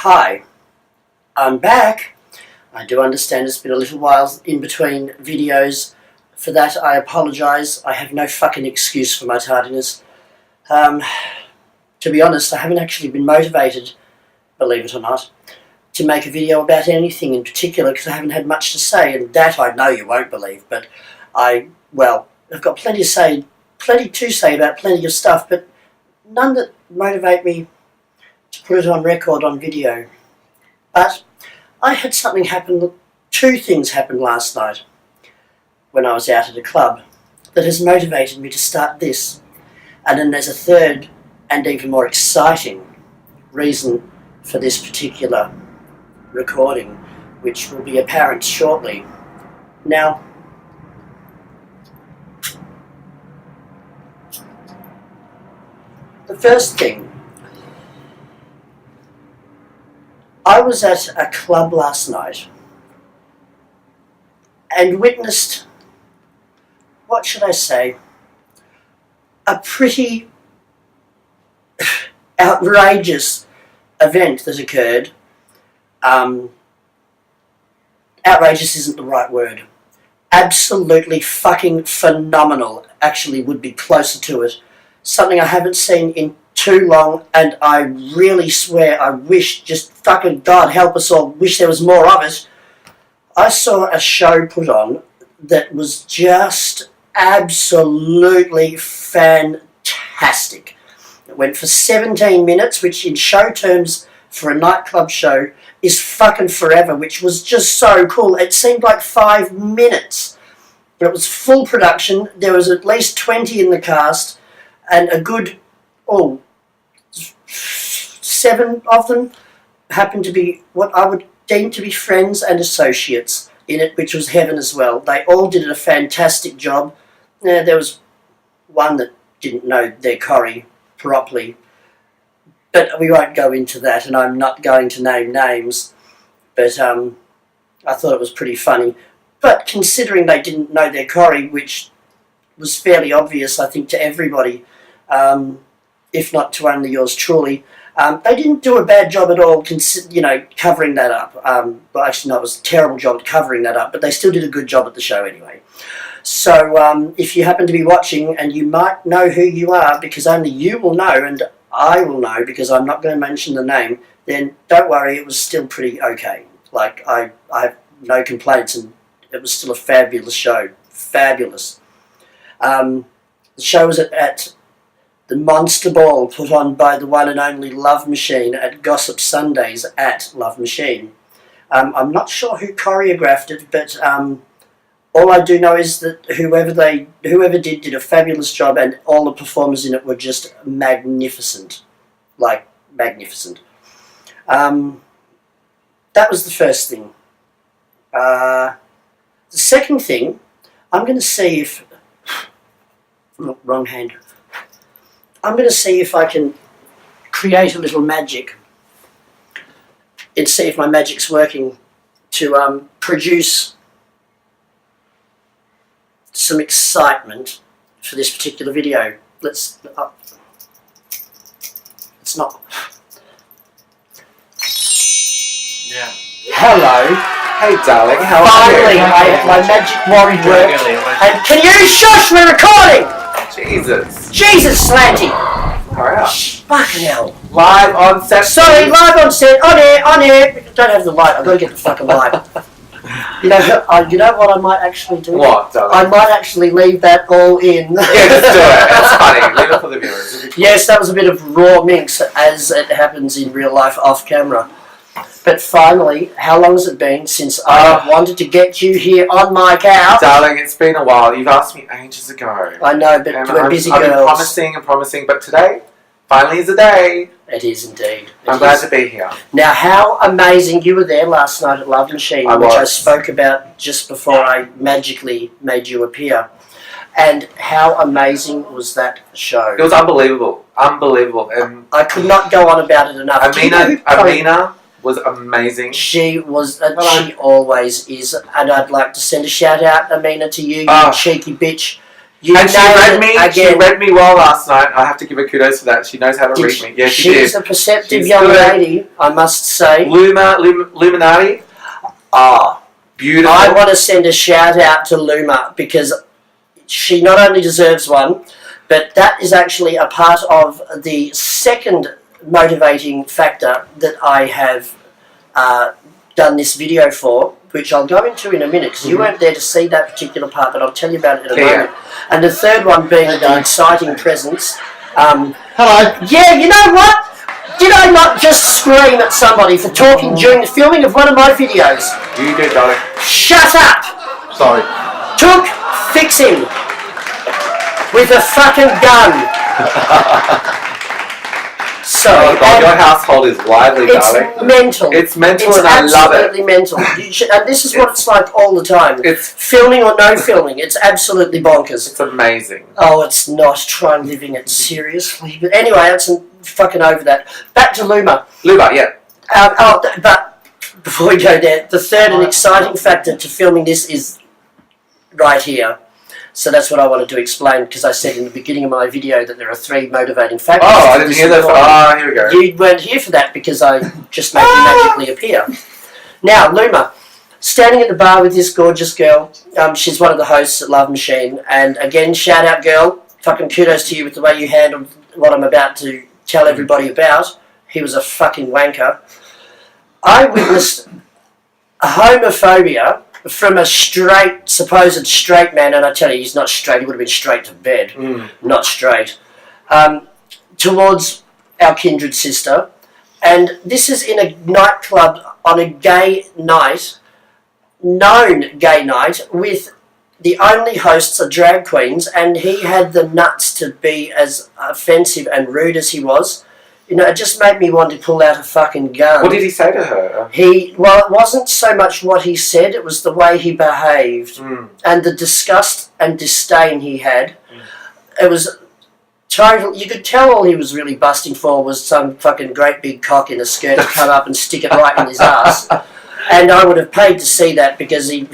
Hi, I'm back. I do understand it's been a little while in between videos. For that, I apologise. I have no fucking excuse for my tardiness. To be honest, I haven't actually been motivated, believe it or not, to make a video about anything in particular because I haven't had much to say, and that I know you won't believe, but I've got plenty to say about plenty of stuff, but none that motivate me to put it on record on video. But I had something happen, two things happened last night when I was out at a club that has motivated me to start this. And then there's a third and even more exciting reason for this particular recording, which will be apparent shortly. Now, the first thing, I was at a club last night and witnessed, what should I say, a pretty outrageous event that occurred. Outrageous isn't the right word. Absolutely fucking phenomenal actually would be closer to it. Something I haven't seen in too long, and I really swear I wish, just fucking God help us all, wish there was more of it. I saw a show put on that was just absolutely fantastic. It went for 17 minutes, which in show terms for a nightclub show is fucking forever, which was just so cool. It seemed like 5 minutes, but it was full production. There was at least 20 in the cast, and a good, 7 of them happened to be what I would deem to be friends and associates in it, which was heaven as well. They all did a fantastic job. There was one that didn't know their curry properly, but we won't go into that, and I'm not going to name names, but I thought it was pretty funny. But considering they didn't know their curry, which was fairly obvious, I think, to everybody, if not to only yours truly, they didn't do a bad job at all, covering that up. Well, actually, no, it was a terrible job at covering that up, but they still did a good job at the show anyway. So if you happen to be watching, and you might know who you are, because only you will know, and I will know, because I'm not going to mention the name, then don't worry, it was still pretty okay. Like, I have no complaints, and it was still a fabulous show. Fabulous. The show was at the Monster Ball, put on by the one and only Love Machine at Gossip Sundays at Love Machine. I'm not sure who choreographed it, but all I do know is that whoever did a fabulous job, and all the performers in it were just magnificent. Like, magnificent. That was the first thing. The second thing, I'm going to see if... Oh, wrong hand. I'm going to see if I can create a little magic and see if my magic's working to produce some excitement for this particular video. It's not. Yeah. Hello. Hey, darling. How are Finally, you? my magic wand worked. And can you shush? We're recording. Jesus, Slanty. Hurry up. Fucking hell. Live on set. Sorry, live on set. On air. Don't have the light. I've got to get the fucking light. You know what I might actually do? What, darling? I might actually leave that all in. Yeah, just do it. That's funny. Leave it for the viewers. Yes, that was a bit of raw minx, as it happens in real life off camera. But finally, how long has it been since I wanted to get you here on my couch? Darling, it's been a while. You've asked me ages ago. I know, but we're busy I've girls. been promising, but today finally is the day. It is indeed. I'm glad to be here. Now, how amazing. You were there last night at Love Machine, which I spoke about just before I magically made you appear. And how amazing was that show? It was unbelievable. Unbelievable. And I could not go on about it enough. Amina was amazing. She was, she always is. And I'd like to send a shout out, Amina, to you, you cheeky bitch. You And she nailed read it me. again. She read me well last night. I have to give her kudos for that. She knows how to read me. Yeah, she She's did. a perceptive She's young good. lady, I must say. Luminati. Ah, Beautiful. I want to send a shout out to Luma because she not only deserves one, but that is actually a part of the second motivating factor that I have done this video for, which I'll go into in a minute because you weren't there to see that particular part, but I'll tell you about it in a moment. And the third one being the exciting presence. Hello. Yeah, you know what? Did I not just scream at somebody for talking during the filming of one of my videos? You do, darling. Shut up! Sorry. Took fixing with a fucking gun. Sorry. Oh God, your household is lively, It's darling. mental. It's mental It's and I love it. absolutely mental. You should, and this is what it's like all the time. It's Filming or no filming, it's absolutely bonkers. it's amazing. Oh, it's not. Try living it seriously. But anyway, that's fucking over that. Back to Luma. Luba, yeah. But before we go there, the third and exciting factor to filming this is right here. So that's what I wanted to explain because I said in the beginning of my video that there are 3 motivating factors. Oh, I to didn't this hear that. recording. Ah, here we go. You weren't here for that because I just made you magically appear. Now, Luma, standing at the bar with this gorgeous girl. She's one of the hosts at Love Machine. And again, shout out, girl. Fucking kudos to you with the way you handled what I'm about to tell everybody about. He was a fucking wanker. I witnessed homophobia from a supposed straight man, and I tell you, he's not straight. He would have been straight to bed. Not straight. Towards our kindred sister. And this is in a nightclub on a gay night, known gay night, with the only hosts are drag queens, and he had the nuts to be as offensive and rude as he was. You know, it just made me want to pull out a fucking gun. What did he say to her? Well, it wasn't so much what he said, it was the way he behaved. And the disgust and disdain he had. It was total. You could tell all he was really busting for was some fucking great big cock in a skirt to come up and stick it right in his ass. And I would have paid to see that because he...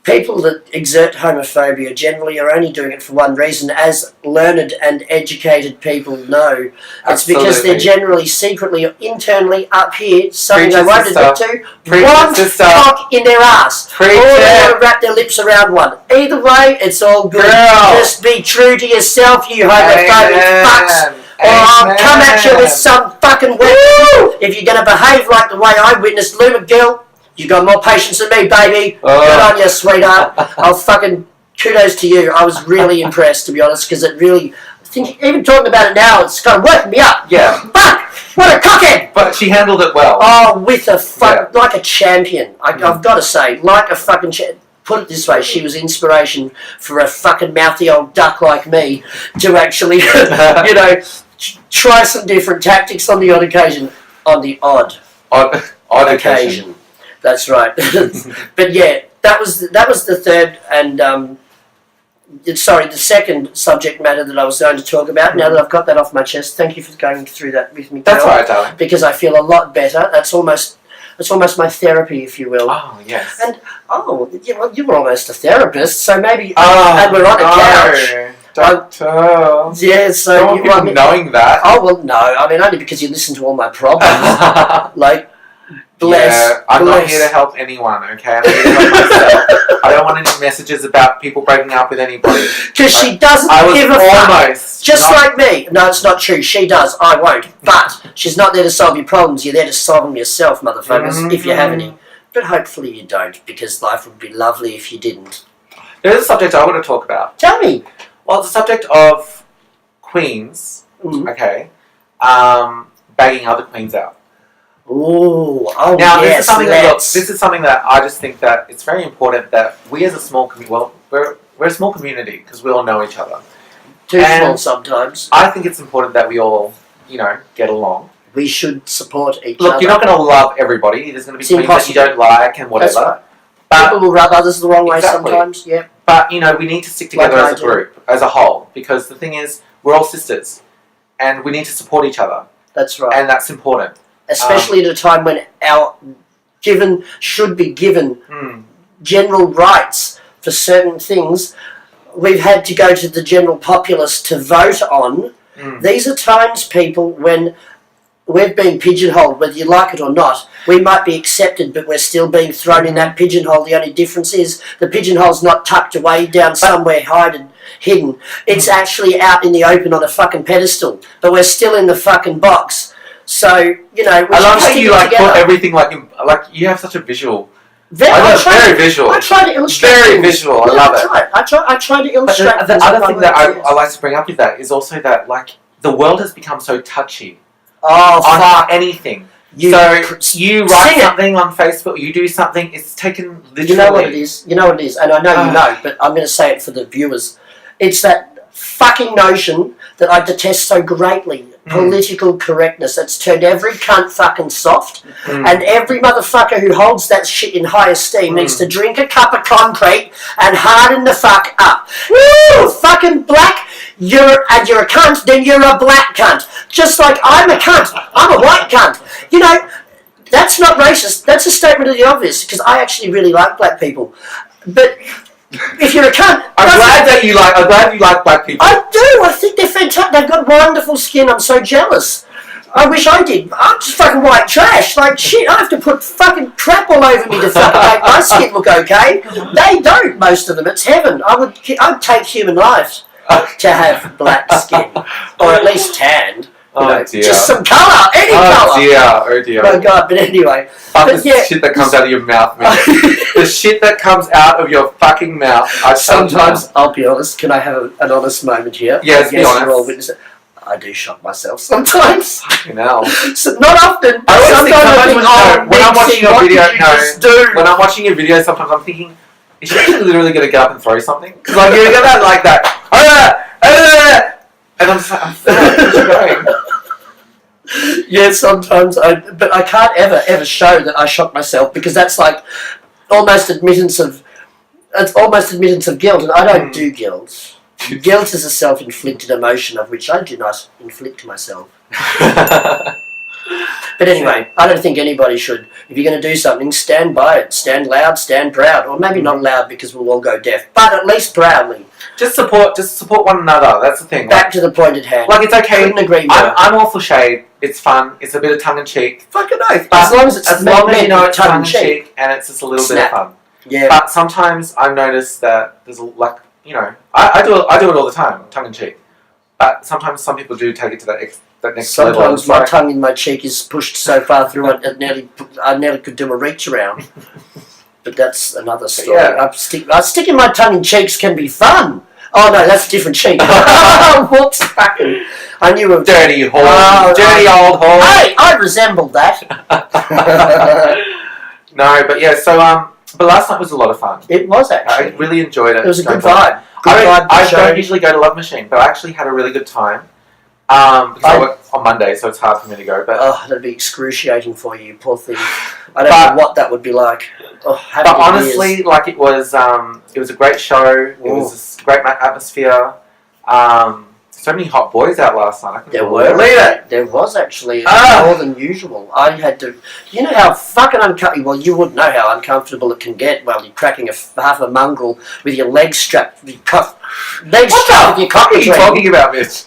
People that exert homophobia generally are only doing it for one reason, as learned and educated people know. It's because they're generally secretly or internally up here, something they won't admit to, one cock in their ass. Or they want to wrap their lips around one. Either way, it's all good. Just be true to yourself, you homophobic fucks. Or I'll come at you with some fucking weapon. If you're going to behave like the way I witnessed Luma, girl, you got more patience than me, baby. Good on you, sweetheart. I'll fucking kudos to you. I was really impressed, to be honest, because it really... I think even talking about it now, it's kind of working me up. Yeah. Fuck! What a cockhead! But she handled it well. Oh, with a like a champion. I've got to say, like a fucking put it this way, she was inspiration for a fucking mouthy old duck like me to actually, you know, try some different tactics on the odd occasion. On the odd occasion. That's right. But yeah, that was the third and the second subject matter that I was going to talk about. Now that I've got that off my chest, thank you for going through that with me. That's right, darling. Because I feel a lot better. That's almost my therapy, if you will. Oh yes. And you were almost a therapist, so maybe. And we're on a couch. Doctor. Yeah, so Don't want people knowing that. Oh well, no. I mean, only because you listen to all my problems. Like. I'm not here to help anyone, okay? I'm here to help myself. I don't want any messages about people breaking up with anybody. Because she doesn't give a fuck. Just like me. No, it's not true. She does. I won't. But she's not there to solve your problems. You're there to solve them yourself, motherfuckers, if you have any. But hopefully you don't, because life would be lovely if you didn't. There's a subject I want to talk about. Tell me. Well, it's the subject of queens, okay, bagging other queens out. Oh, now, yes, this is something that I just think that it's very important that we as a small community, we're a small community because we all know each other. Too small sometimes. I think it's important that we all, get along. We should support each other. Look, you're not going to love everybody. There's going to be queens that you don't like and whatever. That's right. But people will rub others the wrong way sometimes, yeah. But, we need to stick together as a group, as a whole, because the thing is, we're all sisters, and we need to support each other. That's right. And that's important. Especially at a time when our should be given general rights for certain things. we've had to go to the general populace to vote on. These are times, people, when we're being pigeonholed, whether you like it or not. We might be accepted, but we're still being thrown in that pigeonhole. The only difference is the pigeonhole's not tucked away down somewhere hidden. It's actually out in the open on a fucking pedestal, but we're still in the fucking box. So, you know, we I love how stick you it like together. put everything like you have such a visual. Very visual. I try to illustrate. Very things. visual. I love it. I try to illustrate. But the other thing that I like to bring up with that is also that like the world has become so touchy on anything. You write something on Facebook, you do something, it's taken literally. You know what it is, and I know you know, but I'm going to say it for the viewers. It's that fucking notion that I detest so greatly. Political correctness. That's turned every cunt fucking soft, and every motherfucker who holds that shit in high esteem needs to drink a cup of concrete and harden the fuck up. Woo! Fucking black. You're a cunt, then you're a black cunt. Just like I'm a cunt, I'm a white cunt. You know, that's not racist. That's a statement of the obvious, because I actually really like black people. But if you're a cunt, I'm glad you like black people. I do. I think they're fantastic. They've got wonderful skin. I'm so jealous. I wish I did. I'm just fucking white trash. Like shit, I have to put fucking crap all over me to fucking make my skin look okay. They don't. Most of them. It's heaven. I'd take human life to have black skin, or at least tanned. You know, dear. Just some colour, any colour. Oh dear. Oh God, but anyway. Shit that comes out of your mouth, man. The shit that comes out of your fucking mouth. Sometimes, I'll be honest, can I have an honest moment here? Yes, be honest. You're all witness. I do shock myself sometimes. Fucking hell. So, not often. I always think when I'm watching your video, when I'm watching your video, sometimes I'm thinking, is she actually literally going to get up and throw something? Because like, you're going to like that. And I'm just like, I'm fine. Where's she going? Yeah, sometimes but I can't ever show that I shock myself, because that's like almost admittance of guilt, and I don't do guilt. Guilt is a self-inflicted emotion of which I do not inflict myself. But anyway, I don't think anybody should. If you're going to do something, stand by it. Stand loud, stand proud. Or maybe not loud because we'll all go deaf, but at least proudly. Just support one another. That's the thing. Back to the point at hand. Like, it's okay. Couldn't agree more. I'm all for shade. It's fun. It's a bit of tongue in cheek. Fucking oath. As long as you know it's tongue in cheek and it's just a little bit of fun. Yeah. But sometimes I've noticed that there's I do it all the time, tongue in cheek. But sometimes some people do take it to that next level. Sometimes my tongue in my cheek is pushed so far through I nearly could do a reach around. But that's another story. Yeah. Sticking my tongue in cheeks can be fun. Oh no, that's a different cheek. Whoops, fucking! I knew a dirty whore, dirty old whore. Hey, I resembled that. No, but yeah. So but last night was a lot of fun. It was actually. I really enjoyed it. It was a good vibe. I don't usually go to Love Machine, but I actually had a really good time. Because I work on Monday, so it's hard for me to go. But that'd be excruciating for you, poor thing. I don't know what that would be like. But honestly, like it was a great show. It was a great atmosphere. So many hot boys out last night. There was actually more than usual. I had to. You know how fucking uncomfortable. Well, you wouldn't know how uncomfortable it can get while you're cracking half a mongrel with your legs strapped. With your cock What are you talking about, Mitch?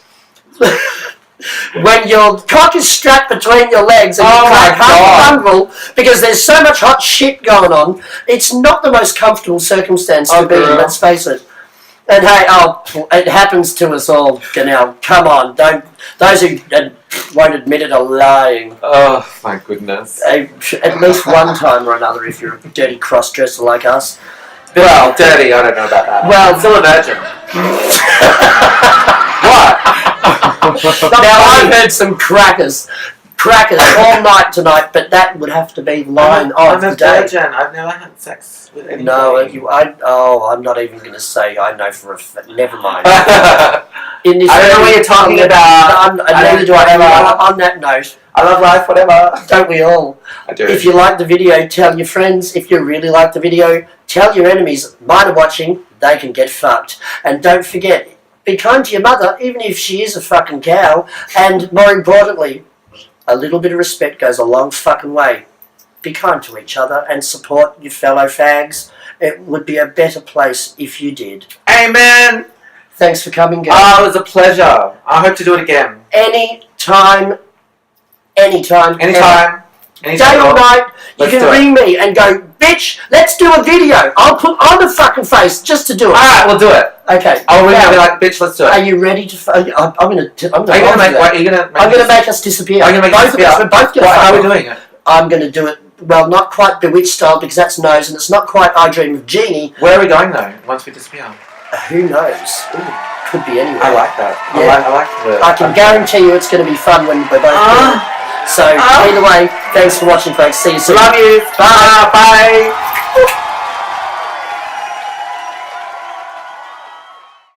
When your cock is strapped between your legs and you crack half a mongrel because there's so much hot shit going on, it's not the most comfortable circumstance to be in, let's face it. And hey, it happens to us all. Now, come on, those who won't admit it are lying. Oh, my goodness. At least one time or another, if you're a dirty cross-dresser like us. But, well, dirty, I don't know about that. Well, I'm still a virgin. What? Now, I've heard some crackers all night tonight, but that would have to be line of the day. I'm a virgin. I've never had sex with anybody. No, I'm not even going to say I know for a fact. Never mind. I don't know what you're talking about. Neither do I. On that note, I love life, whatever. Don't we all? I do. If you like the video, tell your friends. If you really like the video, tell your enemies. Mine are watching. They can get fucked. And don't forget, be kind to your mother, even if she is a fucking cow. And more importantly, a little bit of respect goes a long fucking way. Be kind to each other and support your fellow fags. It would be a better place if you did. Amen. Thanks for coming, guys. Oh, it was a pleasure. I hope to do it again. Anytime. Anytime. Day or night, you can ring me and go, bitch, let's do a video. I'll put on the fucking face just to do it. Alright, we'll do it. Okay. I'll ring you and be like, bitch, let's do it. Are you ready to? I'm gonna make us disappear. Are you gonna make us disappear? We're both gonna. How are we doing it? I'm gonna do it. Well, not quite Bewitched style because that's nose, and it's not quite I Dream of Jeannie. Where are we going though? Once we disappear. Who knows? Ooh, could be anywhere. I like that. Yeah. I like the. I can guarantee you it's going to be fun when we're both doing it. So either way, thanks for watching, folks. See you soon. Love you. Bye. Bye.